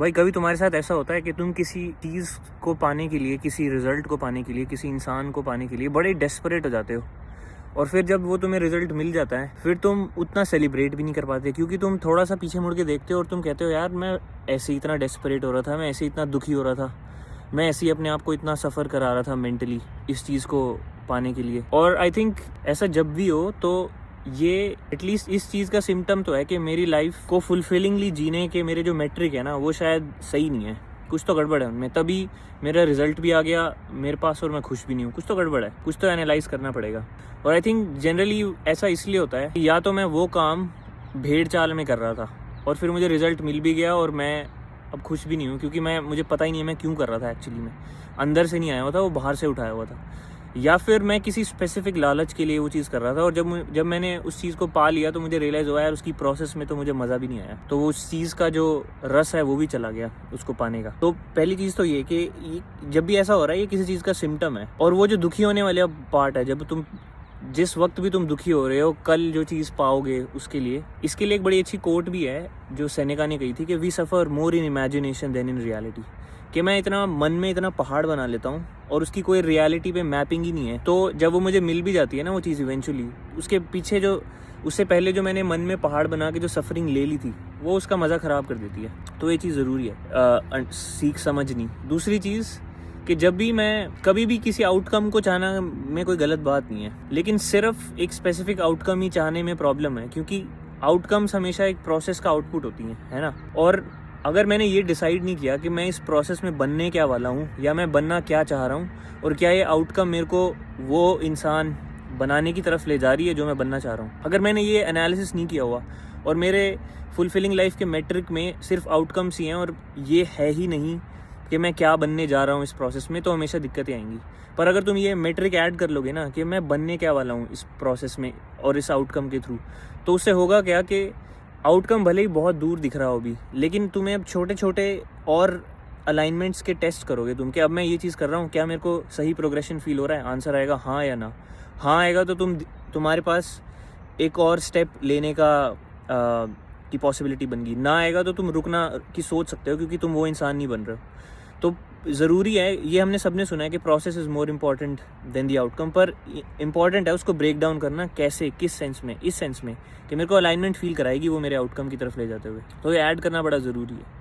भाई कभी तुम्हारे साथ ऐसा होता है कि तुम किसी चीज़ को पाने के लिए, किसी रिजल्ट को पाने के लिए, किसी इंसान को पाने के लिए बड़े डेस्परेट हो जाते हो, और फिर जब वो तुम्हें रिजल्ट मिल जाता है फिर तुम उतना सेलिब्रेट भी नहीं कर पाते, क्योंकि तुम थोड़ा सा पीछे मुड़ के देखते हो और तुम कहते हो यार मैं ऐसे ही इतना डेस्परेट हो रहा था, मैं ऐसे ही इतना दुखी हो रहा था, मैं ऐसे ही अपने आप को इतना सफ़र करा रहा था मेंटली इस चीज़ को पाने के लिए। और आई थिंक ऐसा जब भी हो तो ये एटलीस्ट इस चीज़ का सिम्टम तो है कि मेरी लाइफ को फुलफिलिंगली जीने के मेरे जो मेट्रिक है ना वो शायद सही नहीं है, कुछ तो गड़बड़ है उनमें, तभी मेरा रिजल्ट भी आ गया मेरे पास और मैं खुश भी नहीं हूँ। कुछ तो गड़बड़ है, कुछ तो एनालाइज करना पड़ेगा। और आई थिंक जनरली ऐसा इसलिए होता है कि या तो मैं वो काम भेड़ चाल में कर रहा था और फिर मुझे रिजल्ट मिल भी गया और मैं अब खुश भी नहीं हूँ, क्योंकि मुझे पता ही नहीं है मैं क्यों कर रहा था। एक्चुअली में अंदर से नहीं आया हुआ था, वो बाहर से उठाया हुआ था। या फिर मैं किसी स्पेसिफिक लालच के लिए वो चीज़ कर रहा था और जब मैंने उस चीज़ को पा लिया तो मुझे रियलाइज़ हुआ यार उसकी प्रोसेस में तो मुझे मज़ा भी नहीं आया, तो वो उस चीज़ का जो रस है वो भी चला गया उसको पाने का। तो पहली चीज़ तो ये कि जब भी ऐसा हो रहा है ये किसी चीज़ का सिम्टम है। और वो जो दुखी होने वाला पार्ट है, जब तुम जिस वक्त भी तुम दुखी हो रहे हो कल जो चीज़ पाओगे उसके लिए, इसके लिए एक बड़ी अच्छी कोट भी है जो सेनेका ने कही थी कि we suffer more in imagination than in reality. कि मैं इतना मन में इतना पहाड़ बना लेता हूँ और उसकी कोई रियलिटी पे मैपिंग ही नहीं है, तो जब वो मुझे मिल भी जाती है ना वो चीज़ इवेंचुअली, उसके पीछे जो उससे पहले जो मैंने मन में पहाड़ बना के जो सफरिंग ले ली थी वो उसका मज़ा ख़राब कर देती है। तो ये चीज़ ज़रूरी है, सीख समझनी। दूसरी चीज़ कि जब भी मैं कभी भी किसी आउटकम को चाहना में कोई गलत बात नहीं है, लेकिन सिर्फ एक स्पेसिफिक आउटकम ही चाहने में प्रॉब्लम है, क्योंकि आउटकम्स हमेशा एक प्रोसेस का आउटपुट होती हैं, है ना। और अगर मैंने ये डिसाइड नहीं किया कि मैं इस प्रोसेस में बनने क्या वाला हूँ या मैं बनना क्या चाह रहा हूँ और क्या ये आउटकम मेरे को वो इंसान बनाने की तरफ ले जा रही है जो मैं बनना चाह रहा हूँ, अगर मैंने ये एनालिसिस नहीं किया हुआ और मेरे फुलफिलिंग लाइफ के मेट्रिक में सिर्फ आउटकम्स ही हैं और ये है ही नहीं कि मैं क्या बनने जा रहा हूँ इस प्रोसेस में, तो हमेशा दिक्कतें आएंगी। पर अगर तुम ये मेट्रिक ऐड कर लोगे ना कि मैं बनने क्या वाला हूँ इस प्रोसेस में और इस आउटकम के थ्रू, तो उससे होगा क्या कि आउटकम भले ही बहुत दूर दिख रहा हो भी, लेकिन तुम्हें अब छोटे छोटे और अलाइनमेंट्स के टेस्ट करोगे तुम कि अब मैं ये चीज़ कर रहा हूँ, क्या मेरे को सही प्रोग्रेशन फील हो रहा है। आंसर आएगा हाँ या ना। हाँ आएगा तो तुम्हारे पास एक और स्टेप लेने की पॉसिबिलिटी बन गई। ना आएगा तो तुम रुकना की सोच सकते हो, क्योंकि तुम वो इंसान नहीं बन रहे हो। तो ज़रूरी है, ये हमने सबने सुना है कि process is more important than the outcome, पर इम्पॉर्टेंट है उसको ब्रेक डाउन करना कैसे, किस सेंस में, इस सेंस में कि मेरे को अलाइनमेंट फील कराएगी वो मेरे आउटकम की तरफ ले जाते हुए। तो ये ऐड करना बड़ा ज़रूरी है।